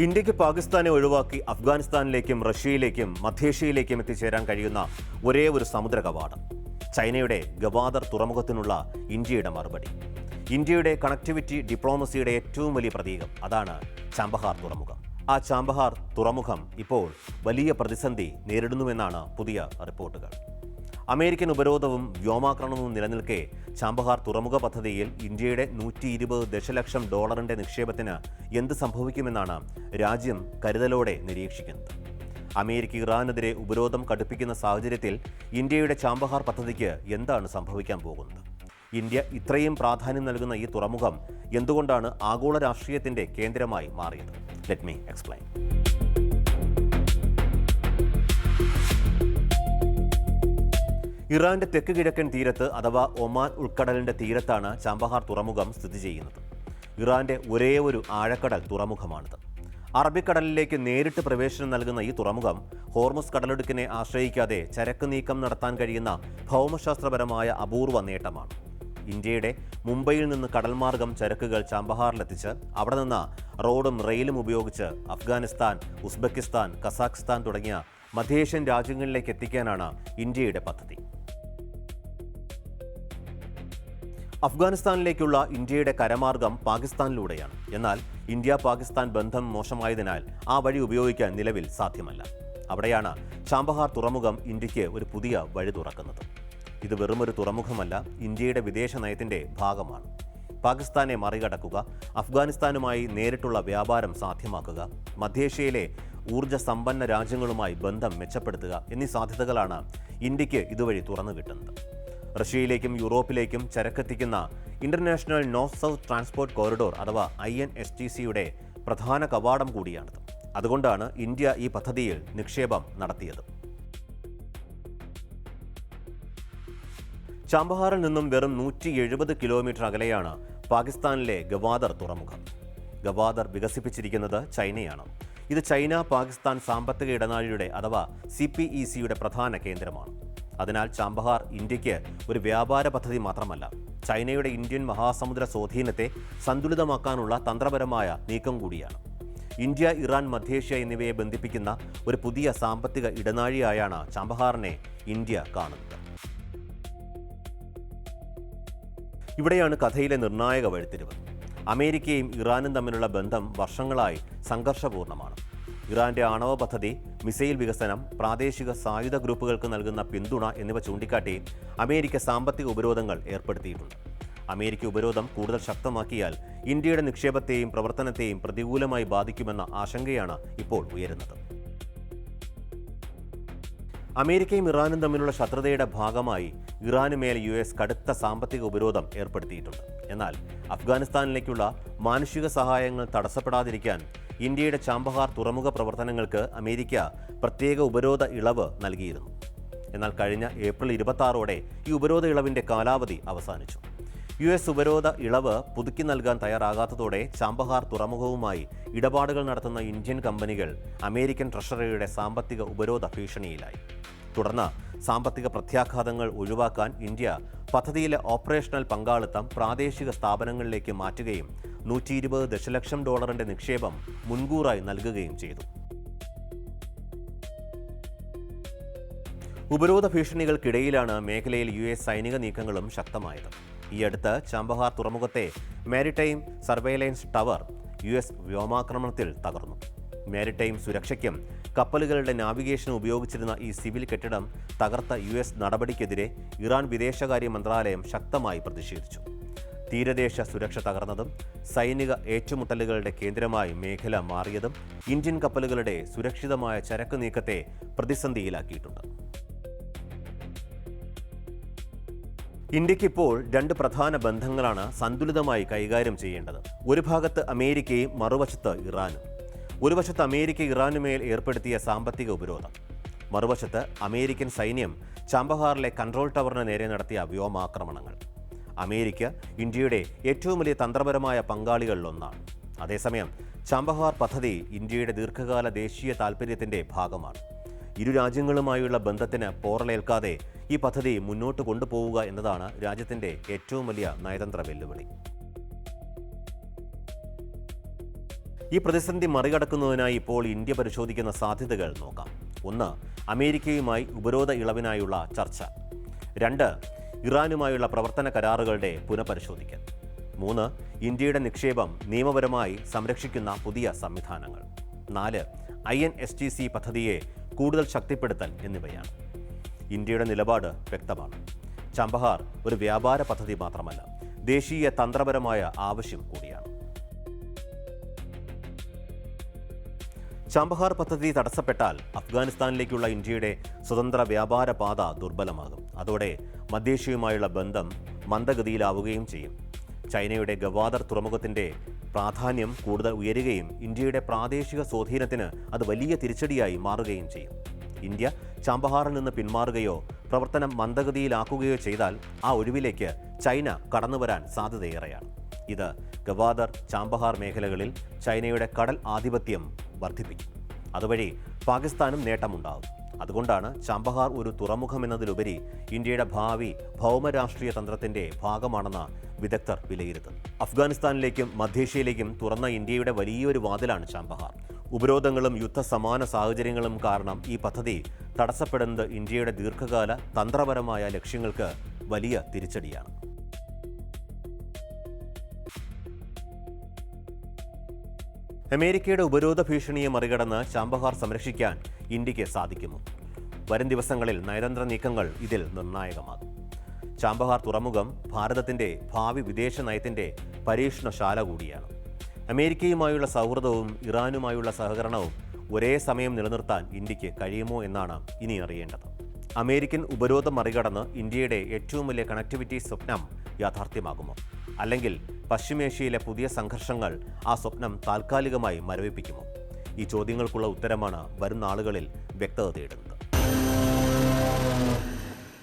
ഇന്ത്യക്ക് പാകിസ്ഥാനെ ഒഴിവാക്കി അഫ്ഗാനിസ്ഥാനിലേക്കും റഷ്യയിലേക്കും മധ്യേഷ്യയിലേക്കും എത്തിച്ചേരാൻ കഴിയുന്ന ഒരേ ഒരു സമുദ്ര കവാടം. ചൈനയുടെ ഗവാദർ തുറമുഖത്തിനുള്ള ഇന്ത്യയുടെ മറുപടി. ഇന്ത്യയുടെ കണക്ടിവിറ്റി ഡിപ്ലോമസിയുടെ ഏറ്റവും വലിയ പ്രതീകം അതാണ് ചാബഹാർ തുറമുഖം. ആ ചാബഹാർ തുറമുഖം ഇപ്പോൾ വലിയ പ്രതിസന്ധി നേരിടുന്നുവെന്നാണ് പുതിയ റിപ്പോർട്ടുകൾ. അമേരിക്കൻ ഉപരോധവും വ്യോമാക്രമണവും നിലനിൽക്കെ ചാബഹാർ തുറമുഖ പദ്ധതിയിൽ ഇന്ത്യയുടെ $120 ദശലക്ഷം നിക്ഷേപത്തിന് എന്ത് സംഭവിക്കുമെന്നാണ് രാജ്യം കരുതലോടെ നിരീക്ഷിക്കുന്നത്. അമേരിക്ക ഇറാനെതിരെ ഉപരോധം കടുപ്പിക്കുന്ന സാഹചര്യത്തിൽ ഇന്ത്യയുടെ ചാബഹാർ പദ്ധതിക്ക് എന്താണ് സംഭവിക്കാൻ പോകുന്നത്? ഇന്ത്യ ഇത്രയും പ്രാധാന്യം നൽകുന്ന ഈ തുറമുഖം എന്തുകൊണ്ടാണ് ആഗോള രാഷ്ട്രീയത്തിന്റെ കേന്ദ്രമായി മാറിയത്? Let me explain. ഇറാന്റെ തെക്ക് കിഴക്കൻ തീരത്ത് അഥവാ ഒമാൻ ഉൾക്കടലിന്റെ തീരത്താണ് ചാബഹാർ തുറമുഖം സ്ഥിതി ചെയ്യുന്നത്. ഇറാന്റെ ഒരേ ഒരു ആഴക്കടൽ തുറമുഖമാണിത്. അറബിക്കടലിലേക്ക് നേരിട്ട് പ്രവേശനം നൽകുന്ന ഈ തുറമുഖം ഹോർമുസ് കടലിടുക്കിനെ ആശ്രയിക്കാതെ ചരക്ക് നീക്കം നടത്താൻ കഴിയുന്ന ഭൗമശാസ്ത്രപരമായ അപൂർവ നേട്ടമാണ്. ഇന്ത്യയുടെ മുംബൈയിൽ നിന്ന് കടൽമാർഗം ചരക്കുകൾ ചാബഹാറിലെത്തിച്ച് അവിടെ നിന്ന് റോഡും റെയിലും ഉപയോഗിച്ച് അഫ്ഗാനിസ്ഥാൻ, ഉസ്ബെക്കിസ്ഥാൻ, കസാഖ്സ്ഥാൻ തുടങ്ങിയ മധ്യേഷ്യൻ രാജ്യങ്ങളിലേക്ക് എത്തിക്കാനാണ് ഇന്ത്യയുടെ പദ്ധതി. അഫ്ഗാനിസ്ഥാനിലേക്കുള്ള ഇന്ത്യയുടെ കരമാർഗം പാകിസ്ഥാനിലൂടെയാണ്. എന്നാൽ ഇന്ത്യ പാകിസ്ഥാൻ ബന്ധം മോശമായതിനാൽ ആ വഴി ഉപയോഗിക്കാൻ നിലവിൽ സാധ്യമല്ല. അവിടെയാണ് ചാബഹാർ തുറമുഖം ഇന്ത്യക്ക് ഒരു പുതിയ വഴി തുറക്കുന്നത്. ഇത് വെറുമൊരു തുറമുഖമല്ല, ഇന്ത്യയുടെ വിദേശ നയത്തിന്റെ ഭാഗമാണ്. പാകിസ്ഥാനെ മറികടക്കുക, അഫ്ഗാനിസ്ഥാനുമായി നേരിട്ടുള്ള വ്യാപാരം സാധ്യമാക്കുക, മധ്യേഷ്യയിലെ ഊർജ്ജ സമ്പന്ന രാജ്യങ്ങളുമായി ബന്ധം മെച്ചപ്പെടുത്തുക എന്നീ സാധ്യതകളാണ് ഇന്ത്യക്ക് ഇതുവഴി തുറന്നു കിട്ടുന്നത്. റഷ്യയിലേക്കും യൂറോപ്പിലേക്കും ചരക്കെത്തിക്കുന്ന international north south transport corridor അഥവാ INSTCയുടെ പ്രധാന കവാടം കൂടിയാണിത്. അതുകൊണ്ടാണ് ഇന്ത്യ ഈ പദ്ധതിയിൽ നിക്ഷേപം നടത്തിയത്. ചാബഹാറിൽ നിന്നും വെറും 170 കിലോമീറ്റർ അകലെയാണ് പാകിസ്ഥാനിലെ ഗവാദർ തുറമുഖം. ഗവാദർ വികസിപ്പിച്ചിരിക്കുന്നത് ചൈനയാണ്. ഇത് ചൈന പാകിസ്ഥാൻ സാമ്പത്തിക ഇടനാഴിയുടെ അഥവാ CPECയുടെ പ്രധാന കേന്ദ്രമാണ്. അതിനാൽ ചാബഹാർ ഇന്ത്യക്ക് ഒരു വ്യാപാര പദ്ധതി മാത്രമല്ല, ചൈനയുടെ ഇന്ത്യൻ മഹാസമുദ്ര സ്വാധീനത്തെ സന്തുലിതമാക്കാനുള്ള തന്ത്രപരമായ നീക്കം കൂടിയാണ്. ഇന്ത്യ, ഇറാൻ, മധ്യേഷ്യ എന്നിവയെ ബന്ധിപ്പിക്കുന്ന ഒരു പുതിയ സാമ്പത്തിക ഇടനാഴിയായാണ് ചാബഹാറിനെ ഇന്ത്യ കാണുന്നത്. ഇവിടെയാണ് കഥയിലെ നിർണായക വഴിത്തിരിവ്. അമേരിക്കയും ഇറാനും തമ്മിലുള്ള ബന്ധം വർഷങ്ങളായി സംഘർഷപൂർണ്ണമാണ്. ഇറാന്റെ ആണവ പദ്ധതി, മിസൈൽ വികസനം, പ്രാദേശിക സായുധ ഗ്രൂപ്പുകൾക്ക് നൽകുന്ന പിന്തുണ എന്നിവ ചൂണ്ടിക്കാട്ടി അമേരിക്ക സാമ്പത്തിക ഉപരോധങ്ങൾ ഏർപ്പെടുത്തിയിട്ടുണ്ട്. അമേരിക്ക ഉപരോധം കൂടുതൽ ശക്തമാക്കിയാൽ ഇന്ത്യയുടെ നിക്ഷേപത്തെയും പ്രവർത്തനത്തെയും പ്രതികൂലമായി ബാധിക്കുമെന്ന ആശങ്കയാണ് ഇപ്പോൾ ഉയരുന്നത്. അമേരിക്കയും ഇറാനും തമ്മിലുള്ള ശത്രുതയുടെ ഭാഗമായി ഇറാന് മേൽ US കടുത്ത സാമ്പത്തിക ഉപരോധം ഏർപ്പെടുത്തിയിട്ടുണ്ട്. എന്നാൽ അഫ്ഗാനിസ്ഥാനിലേക്കുള്ള മാനുഷിക സഹായങ്ങൾ തടസ്സപ്പെടാതിരിക്കാൻ ഇന്ത്യയുടെ ചാബഹാർ തുറമുഖ പ്രവർത്തനങ്ങൾക്ക് അമേരിക്ക പ്രത്യേക ഉപരോധ ഇളവ് നൽകിയിരുന്നു. എന്നാൽ കഴിഞ്ഞ ഏപ്രിൽ 26 ഈ ഉപരോധ ഇളവിന്റെ കാലാവധി അവസാനിച്ചു. US ഉപരോധ ഇളവ് പുതുക്കി നൽകാൻ തയ്യാറാകാത്തതോടെ ചാബഹാർ തുറമുഖവുമായി ഇടപാടുകൾ നടത്തുന്ന ഇന്ത്യൻ കമ്പനികൾ അമേരിക്കൻ ട്രഷറിയുടെ സാമ്പത്തിക ഉപരോധ ഭീഷണിയിലായി. തുടർന്ന് സാമ്പത്തിക പ്രത്യാഘാതങ്ങൾ ഒഴിവാക്കാൻ ഇന്ത്യ പദ്ധതിയിലെ ഓപ്പറേഷണൽ പങ്കാളിത്തം പ്രാദേശിക സ്ഥാപനങ്ങളിലേക്ക് മാറ്റുകയും $120 ദശലക്ഷം നിക്ഷേപം മുൻകൂറായി നൽകുകയും ചെയ്തു. ഉപരോധ ഭീഷണികൾക്കിടയിലാണ് മേഖലയിൽ US സൈനിക നീക്കങ്ങളും ശക്തമായത്. ഈ അടുത്ത് ചാബഹാർ തുറമുഖത്തെ മാരിടൈം സർവൈലൻസ് ടവർ US വ്യോമാക്രമണത്തിൽ തകർന്നു. മാരിടൈം സുരക്ഷയ്ക്കും കപ്പലുകളുടെ നാവിഗേഷന് ഉപയോഗിച്ചിരുന്ന ഈ സിവിൽ കെട്ടിടം തകർത്ത US നടപടിക്കെതിരെ ഇറാൻ വിദേശകാര്യ മന്ത്രാലയം ശക്തമായി പ്രതിഷേധിച്ചു. തീരദേശ സുരക്ഷ തകർന്നതും സൈനിക ഏറ്റുമുട്ടലുകളുടെ കേന്ദ്രമായി മേഖല മാറിയതും ഇന്ത്യൻ കപ്പലുകളുടെ സുരക്ഷിതമായ ചരക്ക് നീക്കത്തെ പ്രതിസന്ധിയിലാക്കിയിട്ടുണ്ട്. ഇന്ത്യക്കിപ്പോൾ 2 പ്രധാന ബന്ധങ്ങളാണ് സന്തുലിതമായി കൈകാര്യം ചെയ്യേണ്ടത്. ഒരു ഭാഗത്ത് അമേരിക്കയും മറുവശത്ത് ഇറാനും. ഒരു വശത്ത് അമേരിക്ക ഇറാനുമേൽ ഏർപ്പെടുത്തിയ സാമ്പത്തിക ഉപരോധം, മറുവശത്ത് അമേരിക്കൻ സൈന്യം ചാബഹാറിലെ കൺട്രോൾ ടവറിന് നേരെ നടത്തിയ വ്യോമാക്രമണങ്ങൾ. അമേരിക്ക ഇന്ത്യയുടെ ഏറ്റവും വലിയ തന്ത്രപരമായ പങ്കാളികളിലൊന്നാണ്. അതേസമയം ചാബഹാർ പദ്ധതി ഇന്ത്യയുടെ ദീർഘകാല ദേശീയ താൽപ്പര്യത്തിന്റെ ഭാഗമാണ്. ഇരു രാജ്യങ്ങളുമായുള്ള ബന്ധത്തിന് പോറലേൽക്കാതെ ഈ പദ്ധതി മുന്നോട്ട് കൊണ്ടുപോവുക എന്നതാണ് രാജ്യത്തിന്റെ ഏറ്റവും വലിയ നയതന്ത്ര വെല്ലുവിളി. ഈ പ്രതിസന്ധി മറികടക്കുന്നതിനായി ഇപ്പോൾ ഇന്ത്യ പരിശോധിക്കുന്ന സാധ്യതകൾ നോക്കാം. 1. അമേരിക്കയുമായി ഉപരോധ ഇളവിനായുള്ള ചർച്ച. 2. ഇറാനുമായുള്ള പ്രവർത്തന കരാറുകളുടെ പുനഃപരിശോധിക്കൽ. 3. ഇന്ത്യയുടെ നിക്ഷേപം നിയമപരമായി സംരക്ഷിക്കുന്ന പുതിയ സംവിധാനങ്ങൾ. 4. INSTC പദ്ധതിയെ കൂടുതൽ ശക്തിപ്പെടുത്തൽ എന്നിവയാണ്. ഇന്ത്യയുടെ നിലപാട് വ്യക്തമാണ്. ചാബഹാർ ഒരു വ്യാപാര പദ്ധതി മാത്രമല്ല, ദേശീയ തന്ത്രപരമായ ആവശ്യം കൂടിയാണ്. ചാബഹാർ പദ്ധതി തടസ്സപ്പെട്ടാൽ അഫ്ഗാനിസ്ഥാനിലേക്കുള്ള ഇന്ത്യയുടെ സ്വതന്ത്ര വ്യാപാര പാത ദുർബലമാകും. അതോടെ മധ്യേഷ്യയുമായുള്ള ബന്ധം മന്ദഗതിയിലാവുകയും ചെയ്യും. ചൈനയുടെ ഗവാദർ തുറമുഖത്തിൻ്റെ പ്രാധാന്യം കൂടുതൽ ഉയരുകയും ഇന്ത്യയുടെ പ്രാദേശിക സ്വാധീനത്തിന് അത് വലിയ തിരിച്ചടിയായി മാറുകയും ചെയ്യും. ഇന്ത്യ ചാബഹാറിൽ നിന്ന് പിന്മാറുകയോ പ്രവർത്തനം മന്ദഗതിയിലാക്കുകയോ ചെയ്താൽ ആ ഒഴിവിലേക്ക് ചൈന കടന്നുവരാൻ സാധ്യതയേറെയാണ്. ഇത് ഗവാദർ, ചാബഹാർ മേഖലകളിൽ ചൈനയുടെ കടൽ ആധിപത്യം വർദ്ധിപ്പിക്കും. അതുവഴി പാകിസ്ഥാനും നേട്ടമുണ്ടാകും. അതുകൊണ്ടാണ് ചാബഹാർ ഒരു തുറമുഖമെന്നതിലുപരി ഇന്ത്യയുടെ ഭാവി ഭൗമരാഷ്ട്രീയ തന്ത്രത്തിൻ്റെ ഭാഗമാണെന്ന് വിദഗ്ധർ വിലയിരുത്തുന്നു. അഫ്ഗാനിസ്ഥാനിലേക്കും മധ്യേഷ്യയിലേക്കും തുറന്ന ഇന്ത്യയുടെ വലിയൊരു വാതിലാണ് ചാബഹാർ. ഉപരോധങ്ങളും യുദ്ധസമാന സാഹചര്യങ്ങളും കാരണം ഈ പദ്ധതി തടസ്സപ്പെടുന്നത് ഇന്ത്യയുടെ ദീർഘകാല തന്ത്രപരമായ ലക്ഷ്യങ്ങൾക്ക് വലിയ തിരിച്ചടിയാണ്. അമേരിക്കയുടെ ഉപരോധ ഭീഷണിയെ മറികടന്ന് ചാബഹാർ സംരക്ഷിക്കാൻ ഇന്ത്യക്ക് സാധിക്കുമോ? വരും ദിവസങ്ങളിൽ നയതന്ത്ര നീക്കങ്ങൾ ഇതിൽ നിർണായകമാകും. ചാബഹാർ തുറമുഖം ഭാരതത്തിൻ്റെ ഭാവി വിദേശ നയത്തിൻ്റെ പരീക്ഷണശാല കൂടിയാണ്. അമേരിക്കയുമായുള്ള സൗഹൃദവും ഇറാനുമായുള്ള സഹകരണവും ഒരേ സമയം നിലനിർത്താൻ ഇന്ത്യക്ക് കഴിയുമോ എന്നാണ് ഇനി അറിയേണ്ടത്. അമേരിക്കൻ ഉപരോധം മറികടന്ന് ഇന്ത്യയുടെ ഏറ്റവും വലിയ കണക്ടിവിറ്റി സ്വപ്നം യാഥാർത്ഥ്യമാകുമോ? അല്ലെങ്കിൽ പശ്ചിമേഷ്യയിലെ പുതിയ സംഘർഷങ്ങൾ ആ സ്വപ്നം താൽക്കാലികമായി മരവിപ്പിക്കുമോ? ഈ ചോദ്യങ്ങൾക്കുള്ള ഉത്തരമാണ് വരും നാളുകളിൽ വ്യക്തത തേടുന്നത്.